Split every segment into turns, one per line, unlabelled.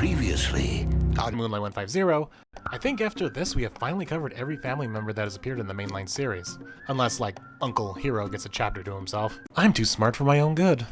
Previously
on Moonlight 150, I think after this we have finally covered every family member that has appeared in the mainline series. Unless, like, Uncle Hero gets a chapter to himself. I'm too smart for my own good.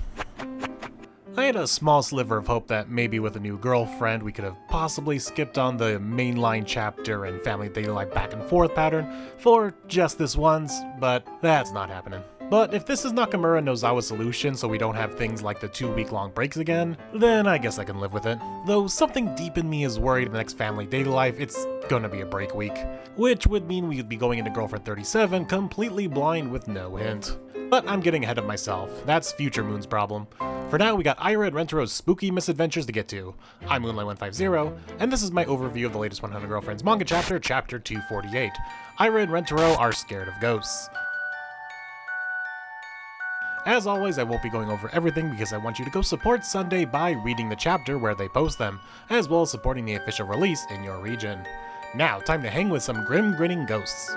I had a small sliver of hope that maybe with a new girlfriend we could have possibly skipped on the mainline chapter and family daily life back and forth pattern for just this once, but that's not happening. But if this is Nakamura and Nozawa's solution so we don't have things like the 2-week-long breaks again, then I guess I can live with it. Though something deep in me is worried the next family daily life it's gonna be a break week, which would mean we would be going into Girlfriend 37 completely blind with no hint. But I'm getting ahead of myself. That's Future Moon's problem. For now, we got Ira and Rentero's spooky misadventures to get to. I'm Moonlight 150, and this is my overview of the latest 100 Girlfriends manga chapter, Chapter 248. Ira and Rentero are scared of ghosts. As always, I won't be going over everything because I want you to go support Sunday by reading the chapter where they post them, as well as supporting the official release in your region. Now, time to hang with some grim grinning ghosts.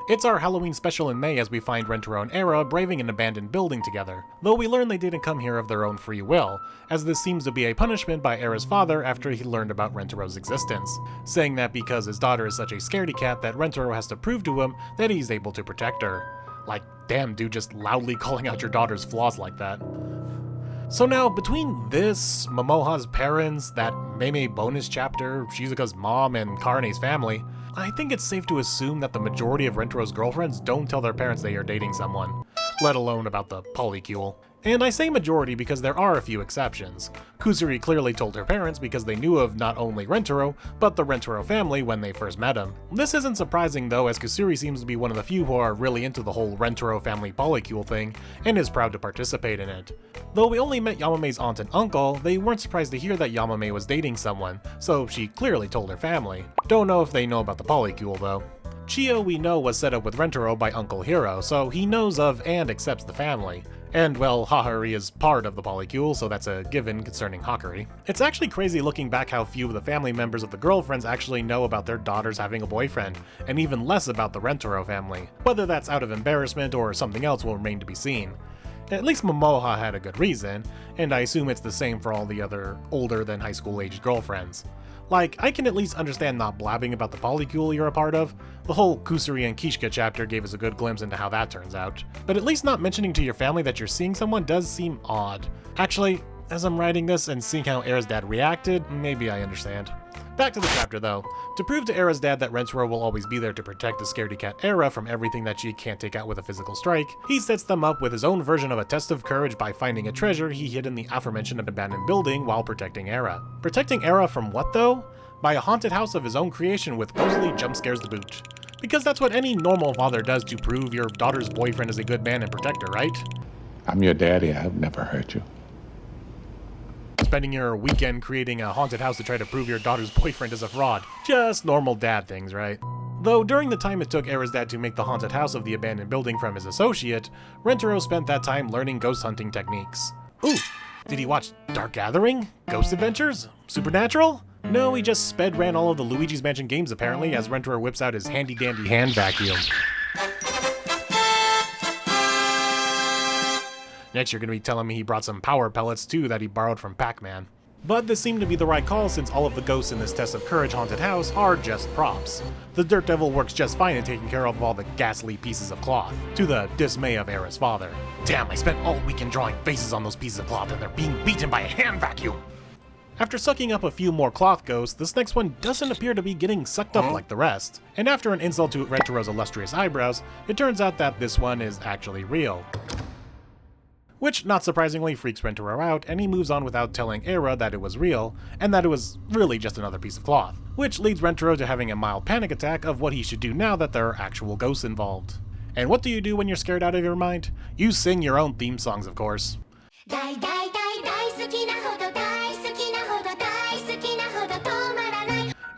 It's our Halloween special in May as we find Rentero and Era braving an abandoned building together, though we learn they didn't come here of their own free will, as this seems to be a punishment by Era's father after he learned about Rentero's existence, saying that because his daughter is such a scaredy cat that Rentero has to prove to him that he's able to protect her. Like, damn dude, just loudly calling out your daughter's flaws like that. So now, between this, Momoha's parents, that Meimei bonus chapter, Shizuka's mom, and Karane's family, I think it's safe to assume that the majority of Rentero's girlfriends don't tell their parents they are dating someone, let alone about the polycule. And I say majority because there are a few exceptions. Kusuri clearly told her parents because they knew of not only Rentero, but the Rentero family when they first met him. This isn't surprising though, as Kusuri seems to be one of the few who are really into the whole Rentero family polycule thing, and is proud to participate in it. Though we only met Yamamei's aunt and uncle, they weren't surprised to hear that Yamamei was dating someone, so she clearly told her family. Don't know if they know about the polycule though. Chio we know was set up with Rentero by Uncle Hero, so he knows of and accepts the family. And, well, Hahari is part of the polycule, so that's a given concerning Hakari. It's actually crazy looking back how few of the family members of the girlfriends actually know about their daughters having a boyfriend, and even less about the Rentero family. Whether that's out of embarrassment or something else will remain to be seen. At least Momoha had a good reason, and I assume it's the same for all the other older than high school aged girlfriends. Like, I can at least understand not blabbing about the polycule you're a part of. The whole Kusuri and Kishka chapter gave us a good glimpse into how that turns out. But at least not mentioning to your family that you're seeing someone does seem odd. Actually, as I'm writing this and seeing how Era's dad reacted, maybe I understand. Back to the chapter though. To prove to Era's dad that Rentero will always be there to protect the scaredy cat Era from everything that she can't take out with a physical strike, he sets them up with his own version of a test of courage by finding a treasure he hid in the aforementioned abandoned building while protecting Era. Protecting Era from what though? By a haunted house of his own creation with ghostly jump scares to boot. Because that's what any normal father does to prove your daughter's boyfriend is a good man and protector, right?
I'm your daddy, I've never hurt you.
Spending your weekend creating a haunted house to try to prove your daughter's boyfriend is a fraud. Just normal dad things, right? Though during the time it took Era's dad to make the haunted house of the abandoned building from his associate, Rentero spent that time learning ghost hunting techniques. Ooh, did he watch Dark Gathering? Ghost Adventures? Supernatural? No, he just sped ran all of the Luigi's Mansion games apparently as Rentero whips out his handy dandy hand vacuum. Next you're gonna be telling me he brought some power pellets too that he borrowed from Pac-Man. But this seemed to be the right call since all of the ghosts in this Test of Courage haunted house are just props. The Dirt Devil works just fine in taking care of all the ghastly pieces of cloth, to the dismay of Era's father. Damn, I spent all weekend drawing faces on those pieces of cloth and they're being beaten by a hand vacuum! After sucking up a few more cloth ghosts, this next one doesn't appear to be getting sucked up like the rest. And after an insult to Rentero's illustrious eyebrows, it turns out that this one is actually real. Which, not surprisingly, freaks Rentero out, and he moves on without telling Era that it was real, and that it was really just another piece of cloth. Which leads Rentero to having a mild panic attack of what he should do now that there are actual ghosts involved. And what do you do when you're scared out of your mind? You sing your own theme songs, of course.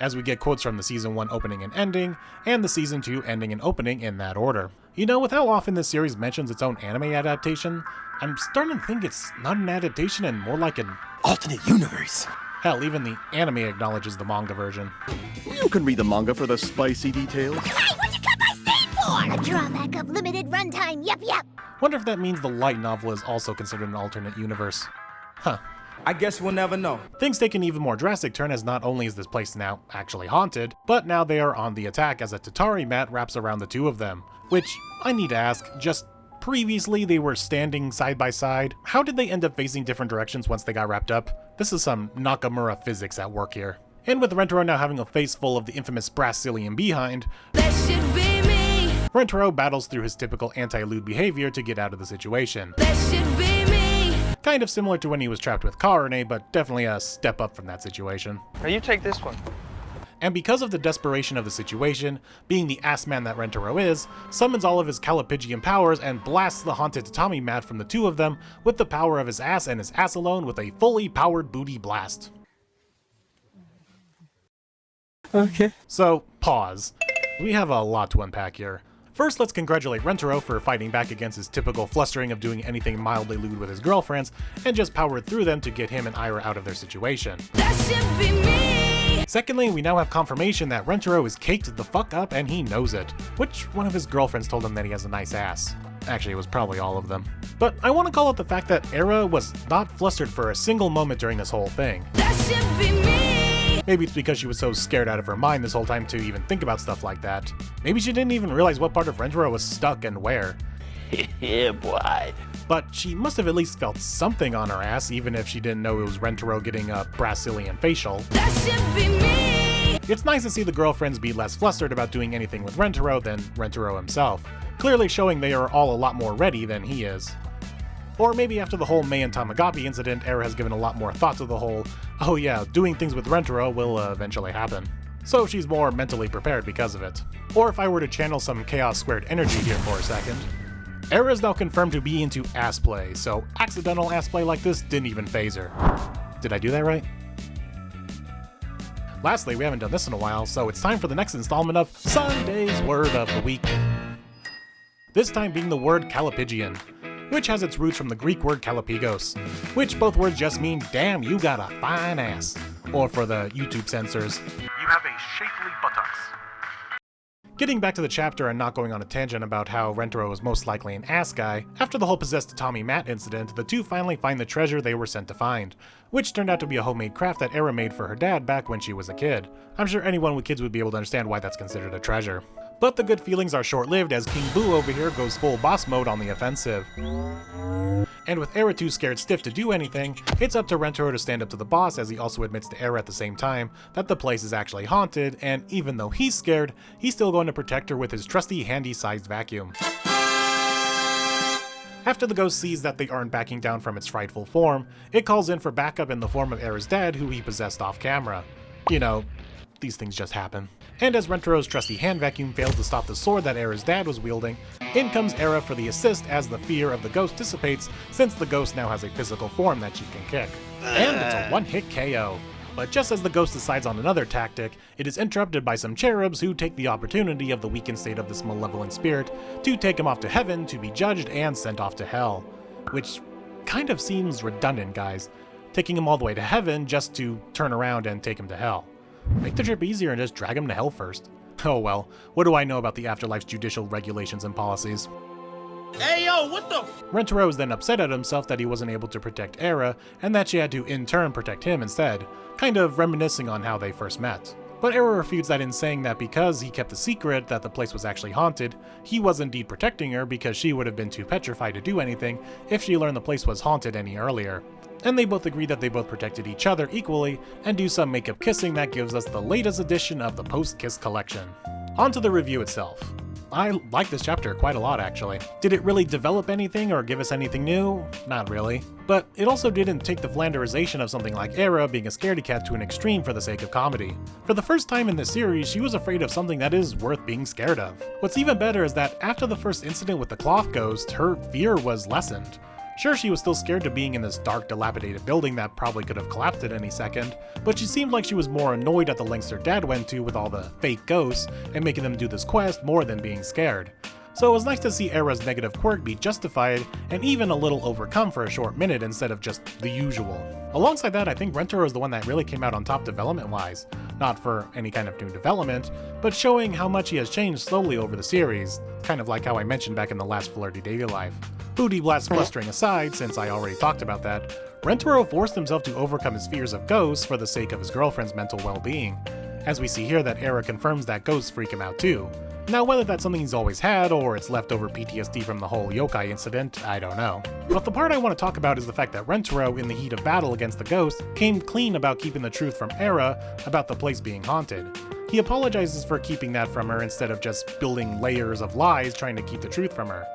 As we get quotes from the Season 1 opening and ending, and the Season 2 ending and opening in that order. You know, with how often this series mentions its own anime adaptation, I'm starting to think it's not an adaptation and more like an
alternate universe.
Hell, even the anime acknowledges the manga version.
You can read the manga for the spicy details.
Hey, what'd you cut my scene for? A drawback of limited runtime, yep.
Wonder if that means the light novel is also considered an alternate universe. Huh.
I guess we'll never know.
Things take an even more drastic turn as not only is this place now actually haunted, but now they are on the attack as a tatami mat wraps around the two of them. Which, I need to ask, just previously they were standing side by side. How did they end up facing different directions once they got wrapped up? This is some Nakamura physics at work here. And with Rentaro now having a face full of the infamous Brassilian behind,
That should be me.
Rentaro battles through his typical anti-lewd behavior to get out of the situation.
That should be me.
Kind of similar to when he was trapped with Karane, but definitely a step up from that situation.
Now you take this one.
And because of the desperation of the situation, being the ass man that Rentaro is, summons all of his Calipigian powers and blasts the haunted tatami mat from the two of them with the power of his ass and his ass alone with a fully powered booty blast.
Okay.
So, pause. We have a lot to unpack here. First, let's congratulate Rentaro for fighting back against his typical flustering of doing anything mildly lewd with his girlfriends, and just powered through them to get him and Ira out of their situation.
That should be me.
Secondly, we now have confirmation that Rentaro is caked the fuck up and he knows it. Which one of his girlfriends told him that he has a nice ass? Actually, it was probably all of them. But I want to call out the fact that Era was not flustered for a single moment during this whole thing.
That should be me.
Maybe it's because she was so scared out of her mind this whole time to even think about stuff like that. Maybe she didn't even realize what part of Rentaro was stuck and where.
Yeah, boy.
But she must have at least felt something on her ass, even if she didn't know it was Rentaro getting a Brassilian facial.
That should be me.
It's nice to see the girlfriends be less flustered about doing anything with Rentaro than Rentaro himself, clearly showing they are all a lot more ready than he is. Or maybe after the whole Mei and Tamagami incident, Era has given a lot more thought to the whole, oh yeah, doing things with Rentaro will eventually happen. So she's more mentally prepared because of it. Or if I were to channel some Chaos Squared energy here for a second, Era is now confirmed to be into ass play, so accidental ass play like this didn't even faze her. Did I do that right? Lastly, we haven't done this in a while, so it's time for the next installment of Sunday's Word of the Week. This time being the word Calipigian, which has its roots from the Greek word kalapigos, which both words just mean, damn, you got a fine ass. Or for the YouTube censors, you have a shapely buttocks. Getting back to the chapter and not going on a tangent about how Rentaro is most likely an ass guy, after the whole possessed tatami mat incident, the two finally find the treasure they were sent to find, which turned out to be a homemade craft that Era made for her dad back when she was a kid. I'm sure anyone with kids would be able to understand why that's considered a treasure. But the good feelings are short-lived as King Boo over here goes full boss mode on the offensive. And with Era too scared stiff to do anything, it's up to Rentaro to stand up to the boss as he also admits to Era at the same time that the place is actually haunted, and even though he's scared, he's still going to protect her with his trusty handy-sized vacuum. After the ghost sees that they aren't backing down from its frightful form, it calls in for backup in the form of Era's dad, who he possessed off camera. You know, these things just happen. And as Rentaro's trusty hand vacuum fails to stop the sword that Era's dad was wielding, in comes Era for the assist as the fear of the ghost dissipates since the ghost now has a physical form that she can kick. And it's a one-hit KO. But just as the ghost decides on another tactic, it is interrupted by some cherubs who take the opportunity of the weakened state of this malevolent spirit to take him off to heaven to be judged and sent off to hell. Which kind of seems redundant, guys. Taking him all the way to heaven just to turn around and take him to hell. Make the trip easier and just drag him to hell first. Oh well, what do I know about the afterlife's judicial regulations and policies?
Hey yo, what the
Rentaro was then upset at himself that he wasn't able to protect Era, and that she had to in turn protect him instead, kind of reminiscing on how they first met. But Era refutes that in saying that because he kept the secret that the place was actually haunted, he was indeed protecting her because she would have been too petrified to do anything if she learned the place was haunted any earlier. And they both agree that they both protected each other equally, and do some makeup kissing that gives us the latest edition of the post-kiss collection. On to the review itself. I like this chapter quite a lot, actually. Did it really develop anything or give us anything new? Not really. But it also didn't take the Flanderization of something like Era being a scaredy cat to an extreme for the sake of comedy. For the first time in this series, she was afraid of something that is worth being scared of. What's even better is that after the first incident with the cloth ghost, her fear was lessened. Sure, she was still scared of being in this dark, dilapidated building that probably could have collapsed at any second, but she seemed like she was more annoyed at the lengths her dad went to with all the fake ghosts and making them do this quest more than being scared. So it was nice to see Era's negative quirk be justified and even a little overcome for a short minute instead of just the usual. Alongside that, I think Rentaro is the one that really came out on top development-wise. Not for any kind of new development, but showing how much he has changed slowly over the series, kind of like how I mentioned back in the last Flirty Daily Life. Booty blast flustering aside, since I already talked about that, Rentaro forced himself to overcome his fears of ghosts for the sake of his girlfriend's mental well-being, as we see here that Era confirms that ghosts freak him out too. Now, whether that's something he's always had, or it's leftover PTSD from the whole yokai incident, I don't know. But the part I want to talk about is the fact that Rentaro, in the heat of battle against the ghost, came clean about keeping the truth from Era about the place being haunted. He apologizes for keeping that from her instead of just building layers of lies trying to keep the truth from her.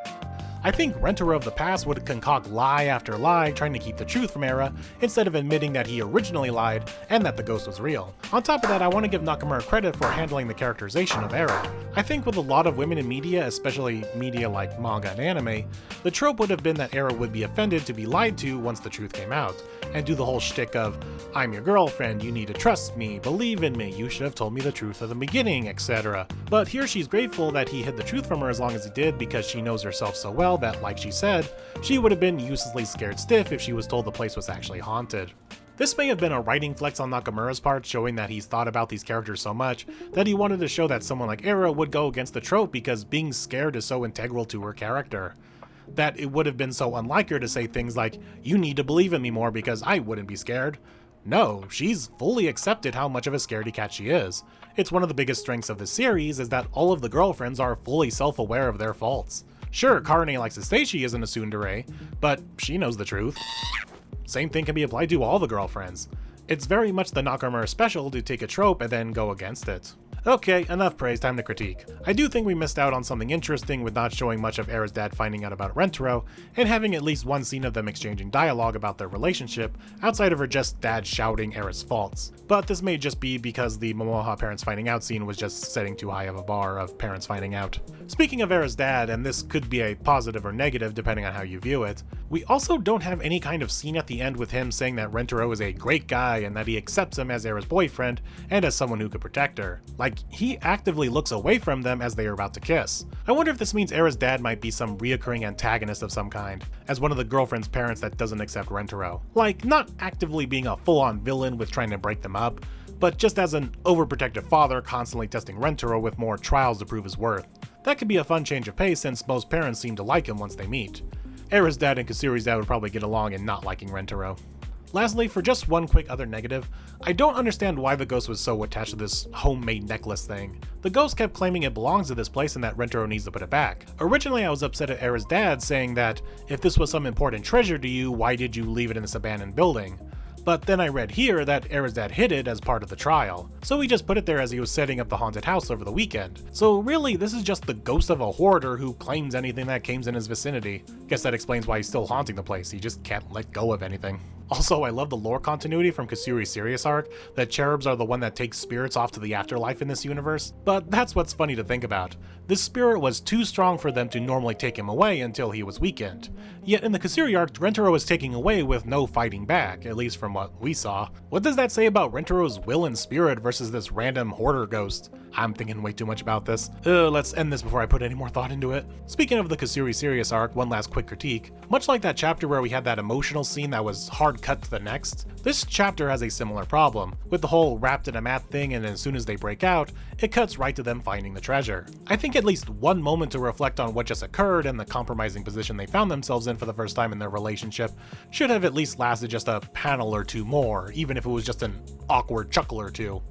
I think Rentaro of the past would concoct lie after lie trying to keep the truth from Era, instead of admitting that he originally lied and that the ghost was real. On top of that, I want to give Nakamura credit for handling the characterization of Era. I think with a lot of women in media, especially media like manga and anime, the trope would have been that Era would be offended to be lied to once the truth came out, and do the whole shtick of, I'm your girlfriend, you need to trust me, believe in me, you should have told me the truth at the beginning, etc. But here she's grateful that he hid the truth from her as long as he did because she knows herself so well that, like she said, she would have been uselessly scared stiff if she was told the place was actually haunted. This may have been a writing flex on Nakamura's part, showing that he's thought about these characters so much that he wanted to show that someone like Era would go against the trope because being scared is so integral to her character. That it would have been so unlike her to say things like, you need to believe in me more because I wouldn't be scared. No, she's fully accepted how much of a scaredy cat she is. It's one of the biggest strengths of this series is that all of the girlfriends are fully self-aware of their faults. Sure, Karane likes to say she isn't a tsundere, but she knows the truth. Same thing can be applied to all the girlfriends. It's very much the Nakamura special to take a trope and then go against it. Okay, enough praise, time to critique. I do think we missed out on something interesting with not showing much of Era's dad finding out about Rentaro, and having at least one scene of them exchanging dialogue about their relationship, outside of her just dad shouting Era's faults. But this may just be because the Momoha parents finding out scene was just setting too high of a bar of parents finding out. Speaking of Era's dad, and this could be a positive or negative depending on how you view it, we also don't have any kind of scene at the end with him saying that Rentaro is a great guy and that he accepts him as Era's boyfriend and as someone who could protect her. Like, he actively looks away from them as they are about to kiss. I wonder if this means Era's dad might be some reoccurring antagonist of some kind, as one of the girlfriend's parents that doesn't accept Rentaro. Like, not actively being a full-on villain with trying to break them up, but just as an overprotective father constantly testing Rentaro with more trials to prove his worth. That could be a fun change of pace since most parents seem to like him once they meet. Era's dad and Kasuri's dad would probably get along in not liking Rentaro. Lastly, for just one quick other negative, I don't understand why the ghost was so attached to this homemade necklace thing. The ghost kept claiming it belongs to this place and that Rentaro needs to put it back. Originally I was upset at Era's dad saying that, if this was some important treasure to you, why did you leave it in this abandoned building? But then I read here that Era's dad hid it as part of the trial, so he just put it there as he was setting up the haunted house over the weekend. So really, this is just the ghost of a hoarder who claims anything that came in his vicinity. Guess that explains why he's still haunting the place, he just can't let go of anything. Also, I love the lore continuity from Kasuri's Sirius arc, that cherubs are the one that takes spirits off to the afterlife in this universe, but that's what's funny to think about. This spirit was too strong for them to normally take him away until he was weakened. Yet in the Kasuri arc, Rentaro was taking away with no fighting back, at least from what we saw. What does that say about Rentaro's will and spirit versus this random hoarder ghost? I'm thinking way too much about this. Let's end this before I put any more thought into it. Speaking of the Kasuri Sirius arc, one last quick critique. Much like that chapter where we had that emotional scene that was hard cut to the next, this chapter has a similar problem, with the whole wrapped in a mat thing and as soon as they break out, it cuts right to them finding the treasure. I think at least one moment to reflect on what just occurred and the compromising position they found themselves in for the first time in their relationship should have at least lasted just a panel or two more, even if it was just an awkward chuckle or two.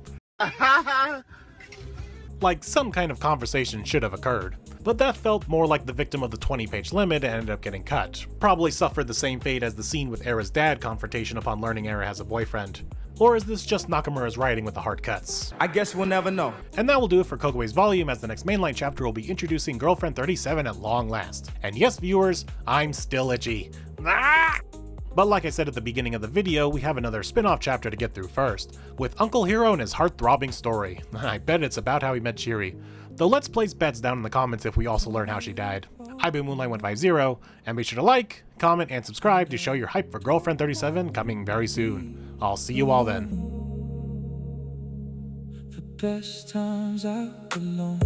Like, some kind of conversation should have occurred. But that felt more like the victim of the 20-page limit and ended up getting cut. Probably suffered the same fate as the scene with Era's dad confrontation upon learning Era has a boyfriend. Or is this just Nakamura's writing with the hard cuts?
I guess we'll never know.
And that will do it for Kokue's volume, as the next mainline chapter will be introducing Girlfriend 37 at long last. And yes, viewers, I'm still itchy. Ah! But like I said at the beginning of the video, we have another spin-off chapter to get through first, with Uncle Hiro and his heart-throbbing story. I bet it's about how he met Shiri. Though let's place bets down in the comments if we also learn how she died. I've been Moonlight150, and be sure to like, comment, and subscribe to show your hype for Girlfriend 37 coming very soon. I'll see you all then.
The best times out alone.